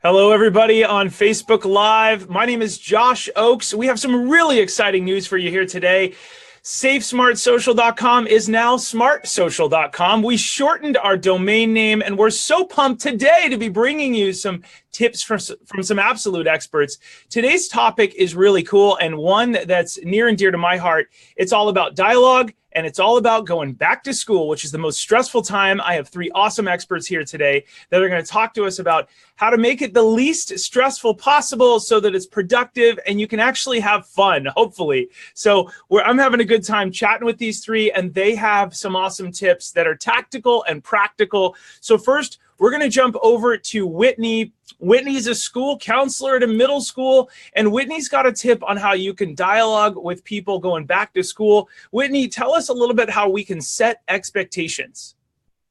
Hello, everybody on Facebook Live. My name is Josh Oakes. We have some really exciting news for you here today. SafeSmartSocial.com is now SmartSocial.com. We shortened our domain name, and we're so pumped today to be bringing you some tips from some absolute experts. Today's topic is really cool and one that's near and dear to my heart. It's all about dialogue, and it's all about going back to school, which is the most stressful time. I have three awesome experts here today that are going to talk to us about how to make it the least stressful possible so that it's productive and you can actually have fun, hopefully. So I'm having a good time chatting with these three, and they have some awesome tips that are tactical and practical. So first, we're going to jump over to Whitney. Whitney's a school counselor at a middle school, and Whitney's got a tip on how you can dialogue with people going back to school. Whitney, tell us a little bit how we can set expectations.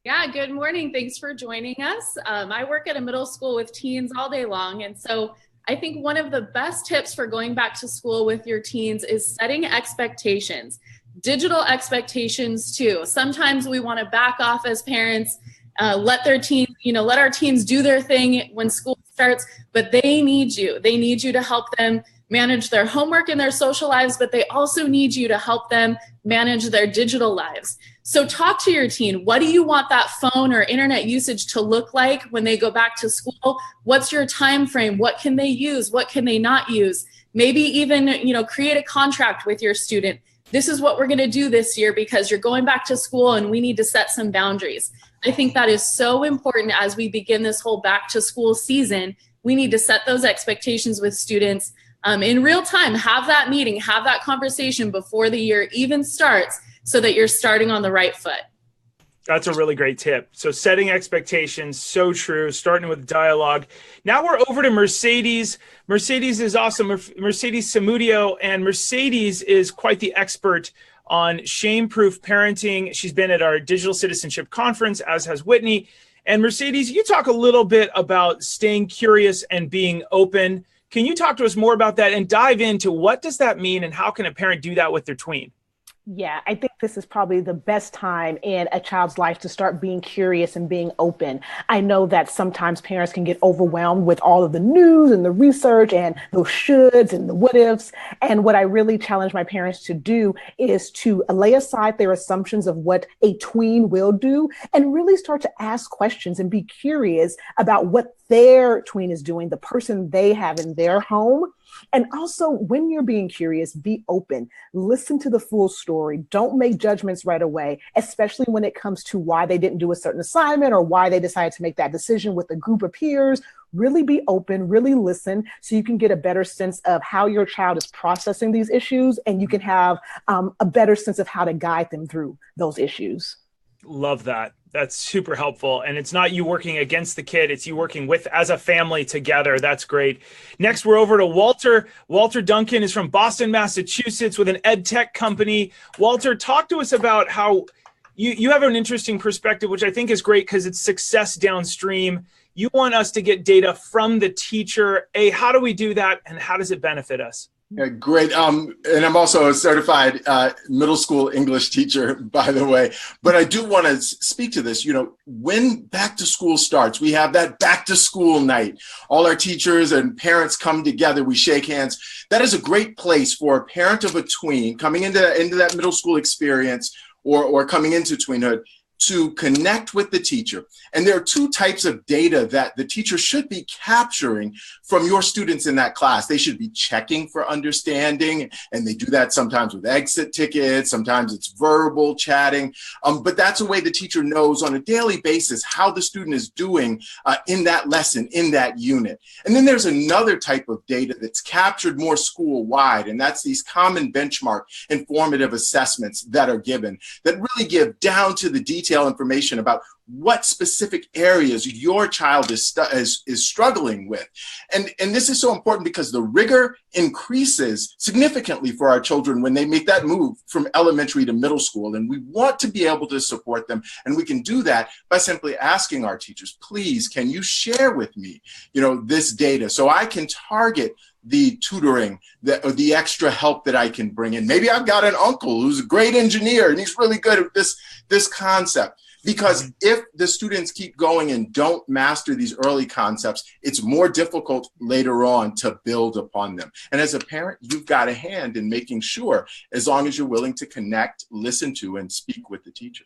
Yeah, good morning. Thanks for joining us. I work at a middle school with teens all day long, and so I think one of the best tips for going back to school with your teens is setting expectations, digital expectations too. Sometimes we want to back off as parents, let our teens do their thing when school starts, but they need you. They need you to help them manage their homework and their social lives, but they also need you to help them manage their digital lives. So talk to your teen. What do you want that phone or internet usage to look like when they go back to school? What's your time frame? What can they use? What can they not use? Maybe even, create a contract with your student. This is what we're going to do this year because you're going back to school and we need to set some boundaries. I think that is so important as we begin this whole back to school season. We need to set those expectations with students in real time. Have that meeting, have that conversation before the year even starts so that you're starting on the right foot. That's a really great tip. So setting expectations, so true, starting with dialogue. Now we're over to Mercedes. Mercedes is awesome. Mercedes Samudio, and Mercedes is quite the expert on shame-proof parenting. She's been at our Digital Citizenship Conference, as has Whitney. And Mercedes, you talk a little bit about staying curious and being open. Can you talk to us more about that and dive into what does that mean and how can a parent do that with their tween? Yeah, I think this is probably the best time in a child's life to start being curious and being open. I know that sometimes parents can get overwhelmed with all of the news and the research and those shoulds and the what ifs. And what I really challenge my parents to do is to lay aside their assumptions of what a tween will do and really start to ask questions and be curious about what their tween is doing, the person they have in their home. And also, when you're being curious, be open. Listen to the full story. Don't make judgments right away, especially when it comes to why they didn't do a certain assignment or why they decided to make that decision with a group of peers. Really be open, really listen, so you can get a better sense of how your child is processing these issues, and you can have a better sense of how to guide them through those issues. Love that. That's super helpful. And it's not you working against the kid, it's you working with as a family together. That's great. Next, we're over to Walter. Walter Duncan is from Boston, Massachusetts with an ed tech company. Walter, talk to us about how you have an interesting perspective, which I think is great because it's success downstream. You want us to get data from the teacher. How do we do that? And how does it benefit us? Yeah, great. And I'm also a certified middle school English teacher, by the way. But I do want to speak to this. When back to school starts, we have that back to school night. All our teachers and parents come together. We shake hands. That is a great place for a parent of a tween coming into that middle school experience or coming into tweenhood to connect with the teacher. And there are two types of data that the teacher should be capturing from your students in that class. They should be checking for understanding, and they do that sometimes with exit tickets, sometimes it's verbal chatting, but that's a way the teacher knows on a daily basis how the student is doing in that lesson, in that unit. And then there's another type of data that's captured more school-wide, and that's these common benchmark informative assessments that are given that really give down to the detail information about what specific areas your child is struggling with. And this is so important because the rigor increases significantly for our children when they make that move from elementary to middle school. And we want to be able to support them. And we can do that by simply asking our teachers, please, can you share with me, this data so I can target the tutoring, the extra help that I can bring in. Maybe I've got an uncle who's a great engineer and he's really good at this concept. Because if the students keep going and don't master these early concepts, it's more difficult later on to build upon them. And as a parent, you've got a hand in making sure, as long as you're willing to connect, listen to, and speak with the teacher.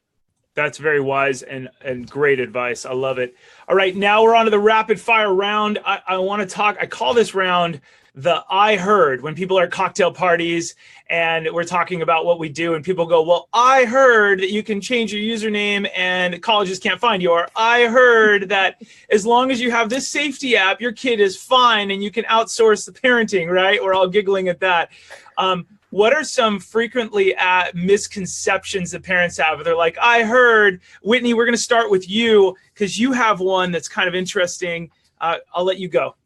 That's very wise and great advice. I love it. All right, now we're on to the rapid fire round. I want to talk, I call this round the I heard, when people are at cocktail parties and we're talking about what we do and people go, well, I heard that you can change your username and colleges can't find you. Or I heard that as long as you have this safety app, your kid is fine and you can outsource the parenting, right? We're all giggling at that. What are some frequently misconceptions that parents have? They're like, I heard, Whitney, we're going to start with you because you have one that's kind of interesting. I'll let you go.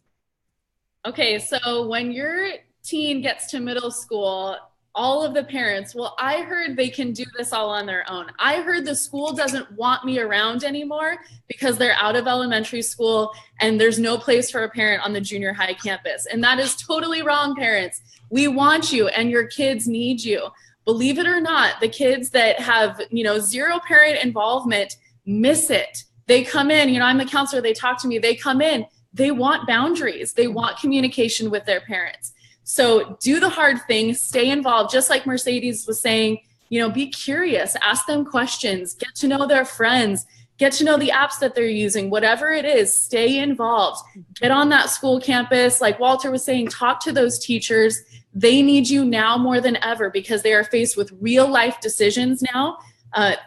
Okay, so when your teen gets to middle school, all of the parents, well, I heard they can do this all on their own. I heard the school doesn't want me around anymore because they're out of elementary school and there's no place for a parent on the junior high campus. And that is totally wrong, parents. We want you and your kids need you. Believe it or not, the kids that have, zero parent involvement miss it. They come in, I'm the counselor, they talk to me, they come in, they want boundaries. They want communication with their parents. So do the hard thing, stay involved. Just like Mercedes was saying, be curious, ask them questions, get to know their friends, get to know the apps that they're using, whatever it is, stay involved. Get on that school campus. Like Walter was saying, talk to those teachers. They need you now more than ever because they are faced with real life decisions now.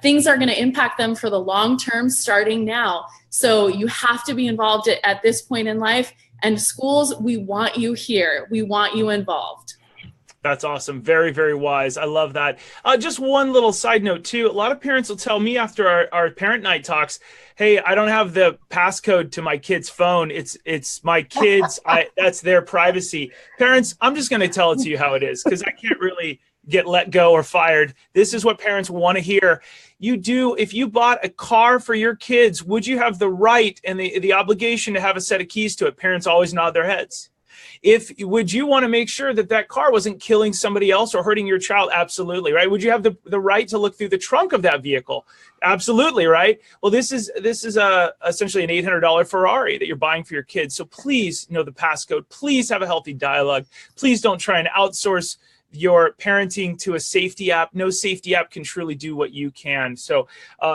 Things are going to impact them for the long term starting now. So you have to be involved at this point in life. And schools, we want you here. We want you involved. That's awesome. Very, very wise. I love that. Just one little side note too. A lot of parents will tell me after our parent night talks, hey, I don't have the passcode to my kid's phone. It's my kids. That's their privacy. Parents, I'm just going to tell it to you how it is because I can't really get let go or fired. This is what parents want to hear. If you bought a car for your kids, would you have the right and the obligation to have a set of keys to it? Parents always nod their heads. Would you want to make sure that car wasn't killing somebody else or hurting your child? Absolutely, right? Would you have the right to look through the trunk of that vehicle? Absolutely, right? Well, this is essentially an $800 Ferrari that you're buying for your kids. So please know the passcode. Please have a healthy dialogue. Please don't try and outsource your parenting to a safety app. No safety app can truly do what you can. So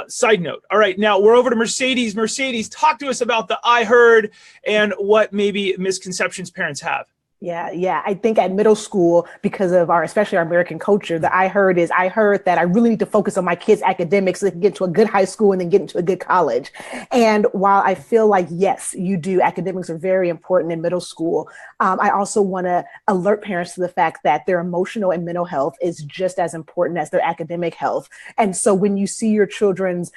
side note. All right, now we're over to Mercedes. Mercedes, talk to us about the I heard and what maybe misconceptions parents have. Yeah. I think at middle school, because of especially our American culture, the I heard that I really need to focus on my kids' academics so they can get to a good high school and then get into a good college. And while I feel like, yes, you do, academics are very important in middle school, I also want to alert parents to the fact that their emotional and mental health is just as important as their academic health. And so when you see your children's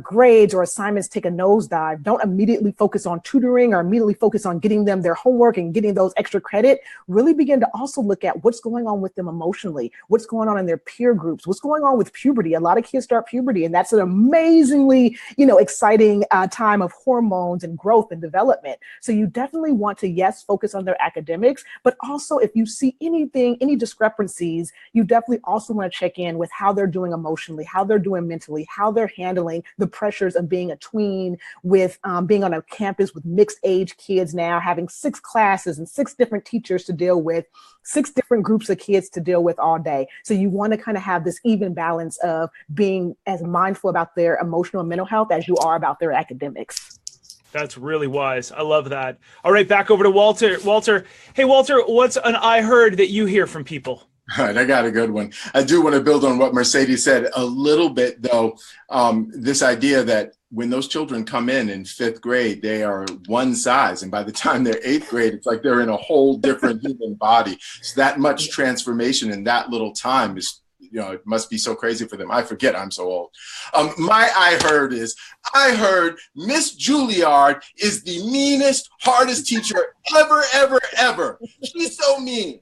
grades or assignments take a nosedive, don't immediately focus on tutoring or immediately focus on getting them their homework and getting those extra credits. Really begin to also look at what's going on with them emotionally, what's going on in their peer groups, what's going on with puberty. A lot of kids start puberty, and that's an amazingly, exciting time of hormones and growth and development. So you definitely want to, yes, focus on their academics, but also if you see any discrepancies, you definitely also want to check in with how they're doing emotionally, how they're doing mentally, how they're handling the pressures of being a tween with being on a campus with mixed age kids now, having 6 classes and 6 different teachers to deal with, 6 different groups of kids to deal with all day. So you want to kind of have this even balance of being as mindful about their emotional and mental health as you are about their academics. That's really wise. I love that. All right, back over to Walter. Walter, hey, Walter, what's an I heard that you hear from people? All right, I got a good one. I do want to build on what Mercedes said a little bit, though. This idea that when those children come in 5th grade, they are one size. And by the time they're 8th grade, it's like they're in a whole different human body. So that much transformation in that little time is, it must be so crazy for them. I forget I'm so old. My I heard Miss Juilliard is the meanest, hardest teacher ever. She's so mean.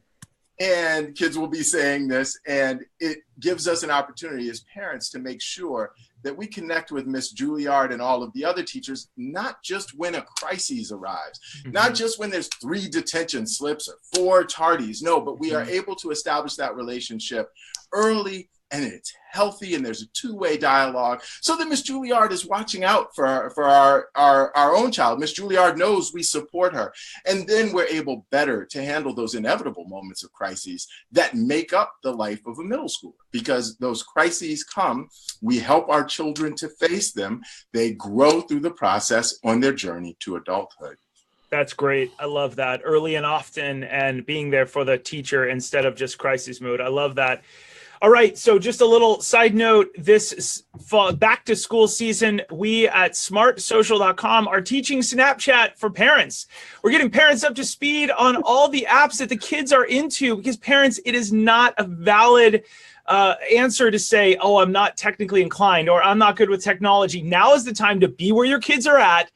And kids will be saying this, and it gives us an opportunity as parents to make sure that we connect with Miss Juilliard and all of the other teachers, not just when a crisis arrives, not just when there's 3 detention slips or 4 tardies. No, but we are able to establish that relationship early and it's healthy and there's a two-way dialogue. So that Miss Juilliard is watching out for our own child. Miss Juilliard knows we support her. And then we're able better to handle those inevitable moments of crises that make up the life of a middle schooler. Because those crises come, we help our children to face them. They grow through the process on their journey to adulthood. That's great. I love that. Early and often, and being there for the teacher instead of just crisis mode. I love that. All right, so just a little side note, this fall, back to school season, we at smartsocial.com are teaching Snapchat for parents. We're getting parents up to speed on all the apps that the kids are into, because parents, it is not a valid answer to say, oh, I'm not technically inclined, or I'm not good with technology. Now is the time to be where your kids are at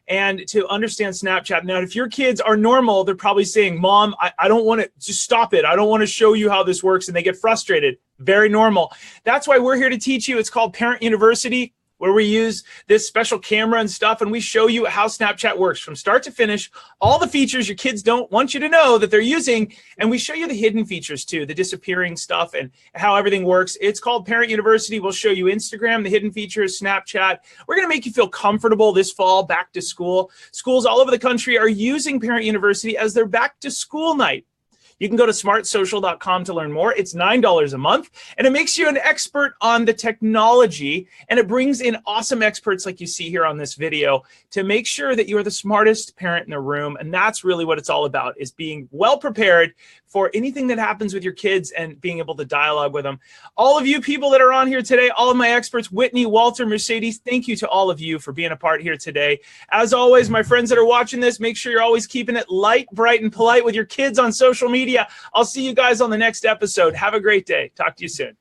and to understand Snapchat. Now, if your kids are normal, they're probably saying, Mom, I don't want to, just stop it. I don't want to show you how this works. And they get frustrated. Very normal. That's why we're here to teach you. It's called Parent University, where we use this special camera and stuff, and we show you how Snapchat works from start to finish, all the features your kids don't want you to know that they're using, and we show you the hidden features too, the disappearing stuff and how everything works. It's called Parent University. We'll show you Instagram, the hidden features, Snapchat. We're going to make you feel comfortable this fall, back to school. Schools all over the country are using Parent University as their back to school night. You can go to smartsocial.com to learn more. It's $9 a month, and it makes you an expert on the technology, and it brings in awesome experts like you see here on this video to make sure that you are the smartest parent in the room. And that's really what it's all about, is being well prepared for anything that happens with your kids and being able to dialogue with them. All of you people that are on here today, all of my experts, Whitney, Walter, Mercedes, thank you to all of you for being a part here today. As always, my friends that are watching this, make sure you're always keeping it light, bright, and polite with your kids on social media. I'll see you guys on the next episode. Have a great day. Talk to you soon.